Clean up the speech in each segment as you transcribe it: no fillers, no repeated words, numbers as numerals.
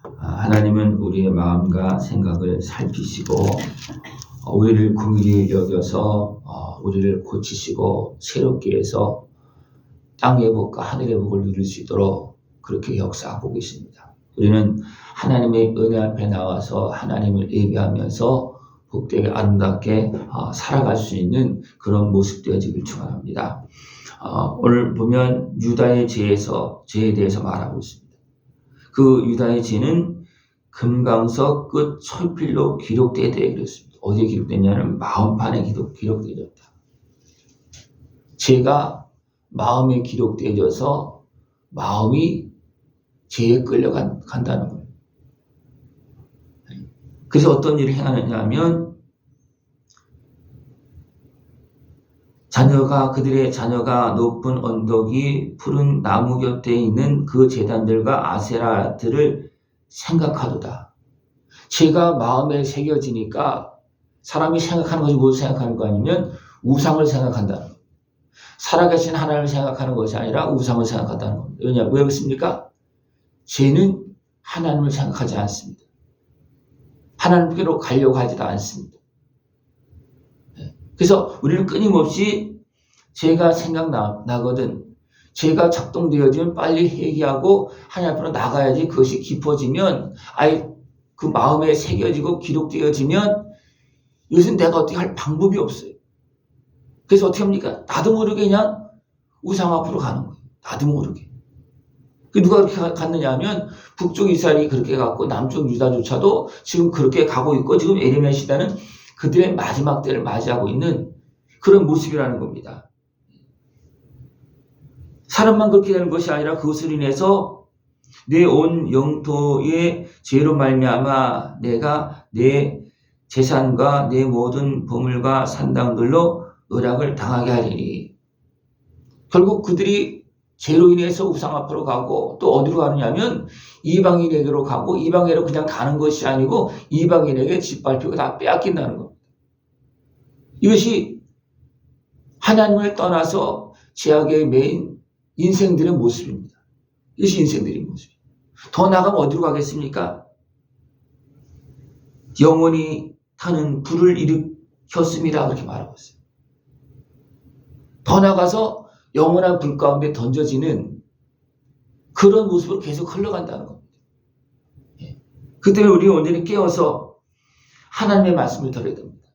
하나님은 우리의 마음과 생각을 살피시고 우리를 긍휼히 여겨서 우리를 고치시고 새롭게 해서 땅의 복과 하늘의 복을 누릴 수 있도록 그렇게 역사하고 계십니다. 우리는 하나님의 은혜 앞에 나와서 하나님을 예배하면서 복되게 아름답게 살아갈 수 있는 그런 모습 되어지길 축원합니다. 오늘 보면 유다의 죄에 대해서 말하고 있습니다. 그 유다의 죄는 금강석 끝 철필로 기록되어 그랬습니다. 어디에 기록됐냐면 마음판에 기록되어졌다. 죄가 마음에 기록되어져서 마음이 죄에 끌려간다는 거예요. 그래서 어떤 일을 행하느냐 하면 그들의 자녀가 높은 언덕이 푸른 나무 곁에 있는 그 제단들과 아세라들을 생각하도다. 죄가 마음에 새겨지니까 사람이 생각하는 것이 무엇을 생각하는 거 아니면 우상을 생각한다는 거예요. 살아계신 하나님을 생각하는 것이 아니라 우상을 생각한다는 겁니다. 왜냐? 왜 그렇습니까? 죄는 하나님을 생각하지 않습니다. 하나님께로 가려고 하지도 않습니다. 그래서 우리는 끊임없이 죄가 생각나거든. 죄가 작동되어지면 빨리 회개하고 하나님 앞으로 나가야지. 그것이 깊어지면 그 마음에 새겨지고 기록되어지면 이것은 내가 어떻게 할 방법이 없어요. 그래서 어떻게 합니까? 나도 모르게 그냥 우상 앞으로 가는 거예요. 나도 모르게. 누가 그렇게 갔느냐 하면 북쪽 이스라엘이 그렇게 갔고 남쪽 유다조차도 지금 그렇게 가고 있고 지금 에레미야 시대는 그들의 마지막 때를 맞이하고 있는 그런 모습이라는 겁니다. 사람만 그렇게 되는 것이 아니라 그것을 인해서 내 온 영토의 죄로 말미암아 내가 내 재산과 내 모든 보물과 산당들로 노략을 당하게 하리니. 결국 그들이 죄로 인해서 우상 앞으로 가고 또 어디로 가느냐면 이방인에게로 가고 이방인으로 그냥 가는 것이 아니고 이방인에게 짓밟히고 다 빼앗긴다는 겁니다. 이것이 하나님을 떠나서 죄악에 매인 인생들의 모습입니다. 이것이 인생들의 모습입니다. 더 나가면 어디로 가겠습니까? 영원히 타는 불을 일으켰습니다. 그렇게 말하고 있어요. 더 나가서 영원한 불 가운데 던져지는 그런 모습으로 계속 흘러간다는 겁니다. 그 때문에 우리 온전히 깨어서 하나님의 말씀을 들어야 됩니다.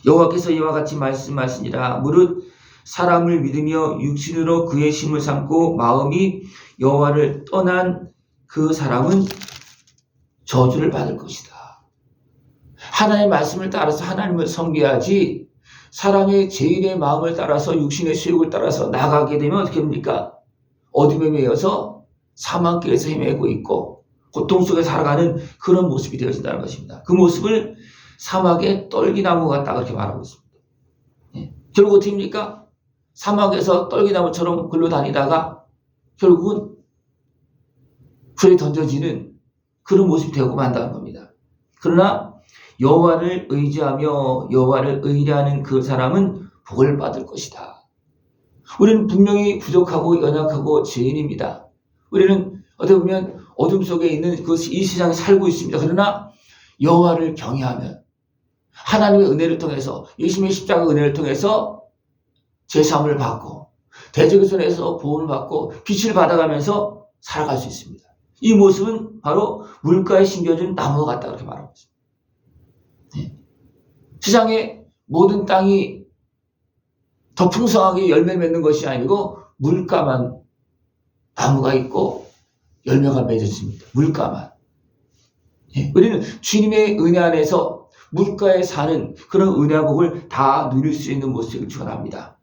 여호와께서 이와 같이 말씀하시니라. 무릇 사람을 믿으며 육신으로 그의 힘을 삼고 마음이 여호와를 떠난 그 사람은 저주를 받을 것이다. 하나님의 말씀을 따라서 하나님을 섬겨야지 사람의 죄인의 마음을 따라서 육신의 수욕을 따라서 나가게 되면 어떻게 됩니까? 어둠에 매여서 사망길에서 헤매고 있고 고통 속에 살아가는 그런 모습이 되어진다는 것입니다. 그 모습을 사막의 떨기나무 같다 그렇게 말하고 있습니다. 결국 어떻게 됩니까? 사막에서 떨기나무처럼 굴러다니다가 결국은 불에 던져지는 그런 모습이 되고 만다는 겁니다. 그러나 여호와를 의지하며 여호와를 의뢰하는 그 사람은 복을 받을 것이다. 우리는 분명히 부족하고 연약하고 죄인입니다. 우리는 어떻게 보면 어둠 속에 있는 이 세상에 살고 있습니다. 그러나 여호와를 경외하면 하나님의 은혜를 통해서 예수님의 십자가 은혜를 통해서 제사함을 받고 대적의 손에서 보호를 받고 빛을 받아가면서 살아갈 수 있습니다. 이 모습은 바로 물가에 심겨진 나무와 같다 그렇게 말하고 있습니다. 세상에 모든 땅이 더 풍성하게 열매 맺는 것이 아니고 물가만 나무가 있고 열매가 맺어집니다. 물가만. 우리는 주님의 은혜 안에서 물가에 사는 그런 은혜와 복을 다 누릴 수 있는 모습을 축원합니다.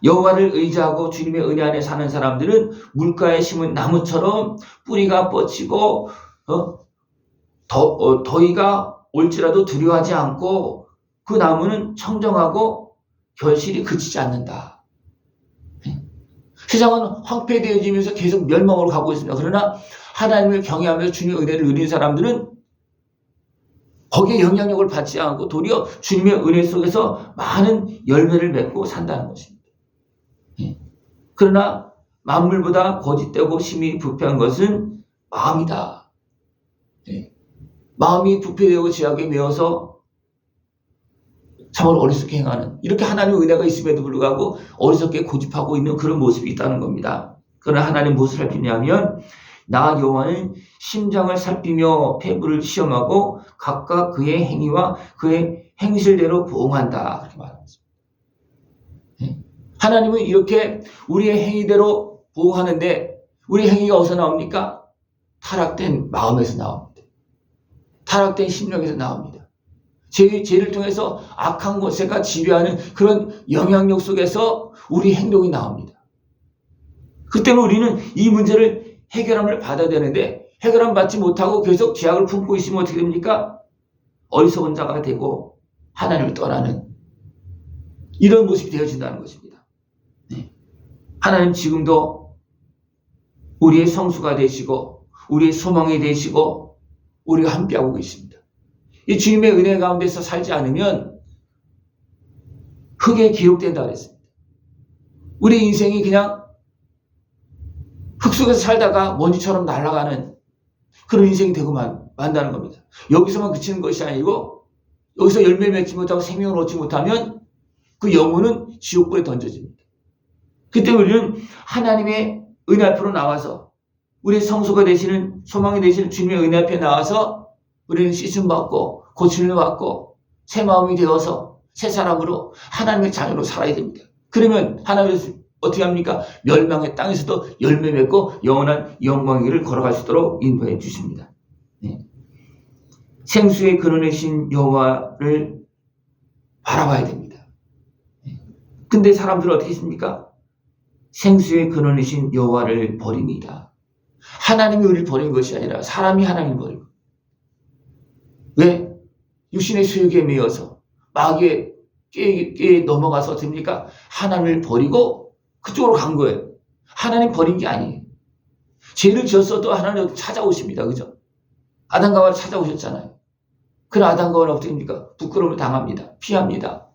여호와를 의지하고 주님의 은혜 안에 사는 사람들은 물가에 심은 나무처럼 뿌리가 뻗치고 더위가 올지라도 두려워하지 않고 그 나무는 청정하고 결실이 그치지 않는다. 세상은 황폐되어지면서 계속 멸망으로 가고 있습니다. 그러나 하나님을 경외하면서 주님의 은혜를 누리는 사람들은 거기에 영향력을 받지 않고 도리어 주님의 은혜 속에서 많은 열매를 맺고 산다는 것입니다. 그러나 만물보다 거짓되고 심히 부패한 것은 마음이다. 마음이 부패되고 죄악에 매여서 참으로 어리석게 행하는, 이렇게 하나님의 은혜가 있음에도 불구하고 어리석게 고집하고 있는 그런 모습이 있다는 겁니다. 그러나 하나님 무엇을 살피냐면 나 여호와는 심장을 살피며 폐부를 시험하고 각각 그의 행위와 그의 행실대로 보응한다, 그렇게 말합니다. 하나님은 이렇게 우리의 행위대로 보응하는데 우리 행위가 어디서 나옵니까? 타락된 마음에서 나옵니다. 타락된 심령에서 나옵니다. 죄를 통해서 악한 것에가 지배하는 그런 영향력 속에서 우리 행동이 나옵니다. 그때는 우리는 이 문제를 해결함을 받아야 되는데 해결함 받지 못하고 계속 죄악을 품고 있으면 어떻게 됩니까? 어리석은 자가 되고 하나님을 떠나는 이런 모습이 되어진다는 것입니다. 네. 하나님 지금도 우리의 성수가 되시고 우리의 소망이 되시고 우리가 함께하고 계십니다. 이 주님의 은혜 가운데서 살지 않으면 흙에 기록된다 그랬습니다. 우리 인생이 그냥 흙 속에서 살다가 먼지처럼 날아가는 그런 인생이 되고 만다는 겁니다. 여기서만 그치는 것이 아니고 여기서 열매 맺지 못하고 생명을 얻지 못하면 그 영혼은 지옥불에 던져집니다. 그때 우리는 하나님의 은혜 앞으로 나와서 우리의 성소가 되시는 소망이 되시는 주님의 은혜 앞에 나와서 우리는 씻음받고 고침을 받고 새 마음이 되어서 새 사람으로 하나님의 자녀로 살아야 됩니다. 그러면 하나님은 어떻게 합니까? 멸망의 땅에서도 열매 맺고 영원한 영광을 걸어갈 수 있도록 인도해 주십니다. 네. 생수의 근원이신 여호와를 바라봐야 됩니다. 근데 사람들은 어떻게 했습니까? 생수의 근원이신 여호와를 버립니다. 하나님이 우리를 버린 것이 아니라 사람이 하나님을 버리고. 왜? 육신의 수욕에 매여서 마귀의 꾀에 넘어가서 됩니까? 하나님을 버리고 그쪽으로 간 거예요. 하나님 버린 게 아니에요. 죄를 지었어도 하나님 찾아오십니다. 그죠? 아담과 하와를 찾아오셨잖아요. 그러나 아담과 하와는 어떻게 됩니까? 부끄러움을 당합니다. 피합니다.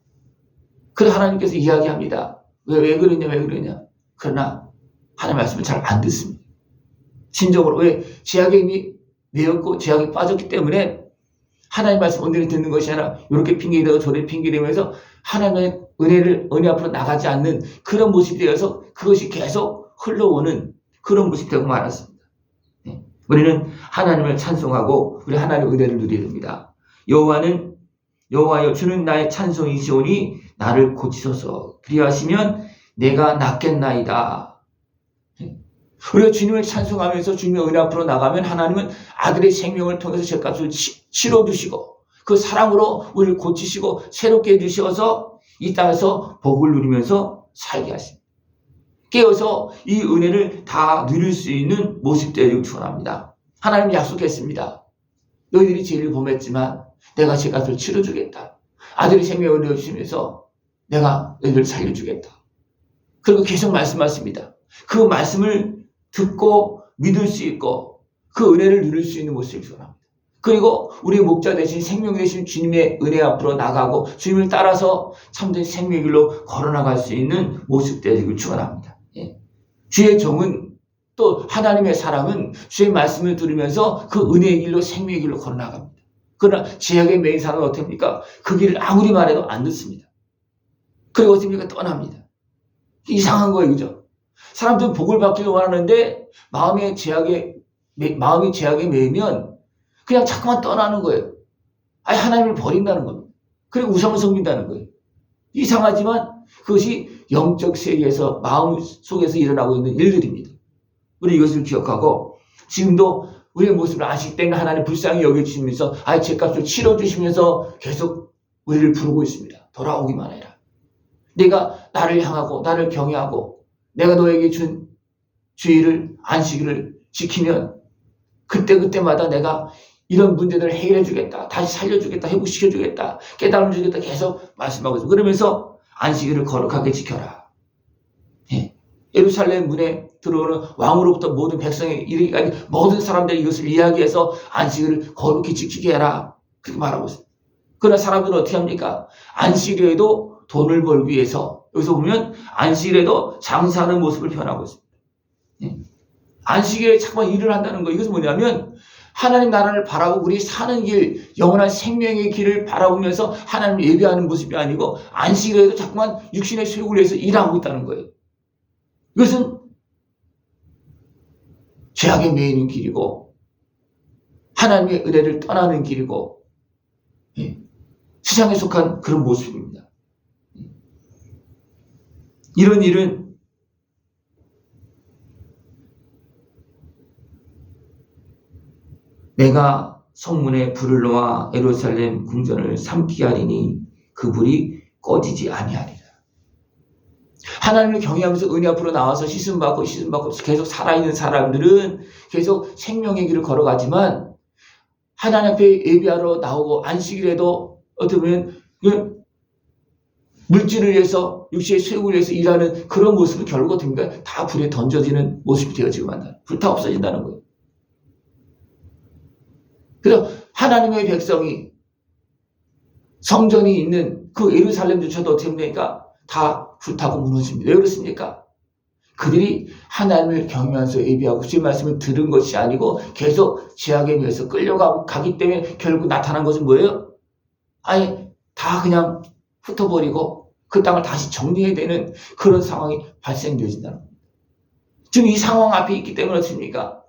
그래서 하나님께서 이야기합니다. 왜 그러냐. 그러나 하나님 말씀을 잘 안 듣습니다. 진정으로. 왜? 죄악에 이미 매였고 죄악에 빠졌기 때문에 하나님 말씀 온전히 듣는 것이 아니라 이렇게 핑계대고 저렇게 핑계대면서 하나님의 은혜 앞으로 나가지 않는 그런 모습이 되어서 그것이 계속 흘러오는 그런 모습이 되고 말았습니다. 네. 우리는 하나님을 찬송하고 우리 하나님의 은혜를 누려야 됩니다. 여호와여 주는 나의 찬송이시오니 나를 고치소서. 그리하시면 내가 낫겠나이다. 우리가 주님을 찬송하면서 주님의 은혜 앞으로 나가면 하나님은 아들의 생명을 통해서 죄값을 치러주시고 그 사랑으로 우리를 고치시고 새롭게 해주셔서 이 땅에서 복을 누리면서 살게 하십니다. 깨어서 이 은혜를 다 누릴 수 있는 모습 되기를 축원합니다. 하나님 약속했습니다. 너희들이 죄를 범했지만 내가 죄값을 치러주겠다. 아들의 생명을 내어주시면서 내가 너희들을 살려주겠다. 그리고 계속 말씀하십니다. 그 말씀을 듣고 믿을 수 있고 그 은혜를 누릴 수 있는 모습을 축원합니다. 그리고 우리의 목자 되신 생명 되신 주님의 은혜 앞으로 나가고 주님을 따라서 참된 생명의 길로 걸어나갈 수 있는 모습 되기를 축원합니다. 예. 주의 종은 또 하나님의 사람은 주의 말씀을 들으면서 그 은혜의 길로 생명의 길로 걸어나갑니다. 그러나 죄악에 매인 사람은 어떻게 합니까? 그 길을 아무리 말해도 안 듣습니다. 그리고 어떻게 합니까? 떠납니다. 이상한 거예요. 그죠? 사람들은 복을 받기를 원하는데 마음이 죄악에 매이면 그냥 자꾸만 떠나는 거예요. 아니 하나님을 버린다는 겁니다. 그리고 우상을 섬긴다는 거예요. 이상하지만 그것이 영적 세계에서 마음 속에서 일어나고 있는 일들입니다. 우리 이것을 기억하고 지금도 우리의 모습을 아시기 때문에 하나님 불쌍히 여겨주시면서 죄값을 치러주시면서 계속 우리를 부르고 있습니다. 돌아오기만 해라. 내가 나를 향하고 나를 경외하고 내가 너에게 준 주의를 안식일을 지키면 그때마다 내가 이런 문제들을 해결해 주겠다. 다시 살려주겠다. 회복시켜 주겠다. 깨달음 주겠다. 계속 말씀하고 있습니다. 그러면서 안식일을 거룩하게 지켜라. 예. 예루살렘 문에 들어오는 왕으로부터 모든 백성에 이르기까지 모든 사람들이 이것을 이야기해서 안식일을 거룩히 지키게 해라. 그렇게 말하고 있습니다. 그러나 사람들은 어떻게 합니까? 안식일에도 돈을 벌기 위해서 여기서 보면 안식일에도 장사하는 모습을 표현하고 있습니다. 예? 안식일에 잠깐 일을 한다는 거 이것은 뭐냐면 하나님 나라를 바라보고 우리 사는 길, 영원한 생명의 길을 바라보면서 하나님을 예배하는 모습이 아니고 안식일에도 자꾸만 육신의 수욕을 위해서 일하고 있다는 거예요. 이것은 죄악에 매이는 길이고 하나님의 은혜를 떠나는 길이고 세상에 속한 그런 모습입니다. 이런 일은 내가 성문에 불을 놓아 예루살렘 궁전을 삼키게 하리니 그 불이 꺼지지 아니하리라. 하나님을 경외하면서 은혜 앞으로 나와서 씻음받고 계속 살아있는 사람들은 계속 생명의 길을 걸어가지만 하나님 앞에 예배하러 나오고 안식일에도 어떻게 보면 물질을 위해서 육체의 수욕을 위해서 일하는 그런 모습은 결국 어떻게 다 불에 던져지는 모습이 되어지고 만다. 불타 없어진다는 거예요. 그래서 하나님의 백성이 성전이 있는 그 예루살렘조차도 어떻게 됩니까? 다 불타고 무너집니다. 왜 그렇습니까? 그들이 하나님을 경외하면서 예배하고 주의 말씀을 들은 것이 아니고 계속 죄악에 의해서 끌려가기 때문에 결국 나타난 것은 뭐예요? 아예 다 그냥 흩어버리고 그 땅을 다시 정리해야 되는 그런 상황이 발생되어진다는 겁니다. 지금 이 상황 앞에 있기 때문에 어떻습니까?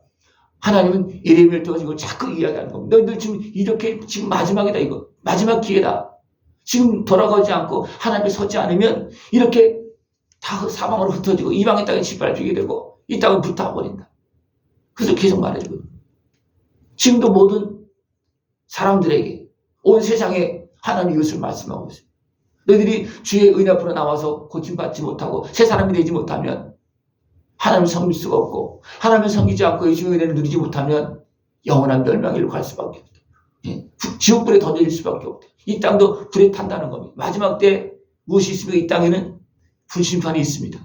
하나님은 예레미야를 통해서 이걸 자꾸 이야기하는 겁니다. 너희들 지금 이렇게 지금 마지막이다 이거. 마지막 기회다. 지금 돌아가지 않고 하나님 앞에 서지 않으면 이렇게 다 사방으로 흩어지고 이방의 땅에 짓밟히게 되고 이 땅은 불타버린다. 그래서 계속 말해주고 지금도 모든 사람들에게 온 세상에 하나님 이것을 말씀하고 있습니다. 너희들이 주의 은혜 앞으로 나와서 고침받지 못하고 새 사람이 되지 못하면 하나님을 섬길 수가 없고 하나님을 섬기지 않고 주의 은혜를 누리지 못하면 영원한 멸망일로 갈 수밖에 없다. 지옥불에 던져질 수밖에 없다. 이 땅도 불에 탄다는 겁니다. 마지막 때 무엇이 있습니까? 이 땅에는 불심판이 있습니다.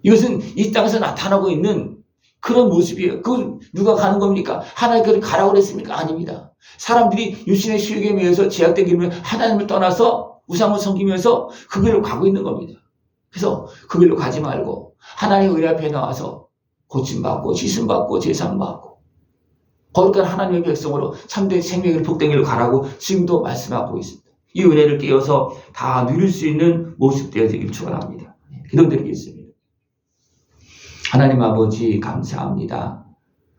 이것은 이 땅에서 나타나고 있는 그런 모습이에요. 그건 누가 가는 겁니까? 하나님께서 가라고 그랬습니까? 아닙니다. 사람들이 육신의 수욕에 매여서 제약되게 되면 하나님을 떠나서 우상을 섬기면서 그 길로 가고 있는 겁니다. 그래서 그 길로 가지 말고 하나님의 은혜 앞에 나와서 고침받고 씻음받고 제사받고 거룩한 하나님의 백성으로 참된 생명의 복된 길로 가라고 지금도 말씀하고 있습니다. 이 은혜를 깨어서 다 누릴 수 있는 모습 되어지길 축원합니다. 기도드리겠습니다. 하나님 아버지 감사합니다.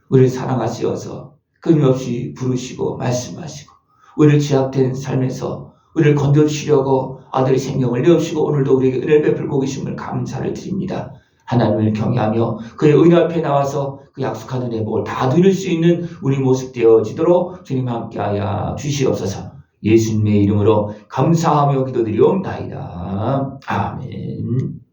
우리를 사랑하시어서 끊임없이 부르시고 말씀하시고 우리를 제약된 삶에서 우리를 건져주시려고 아들의 생명을 내어주시고 오늘도 우리에게 은혜를 베풀고 계심을 감사를 드립니다. 하나님을 경외하며 그의 은혜 앞에 나와서 그 약속한 은혜의 복을 다 누릴 수 있는 우리 모습 되어지도록 주님 함께하여 주시옵소서. 예수님의 이름으로 감사하며 기도드리옵나이다. 아멘.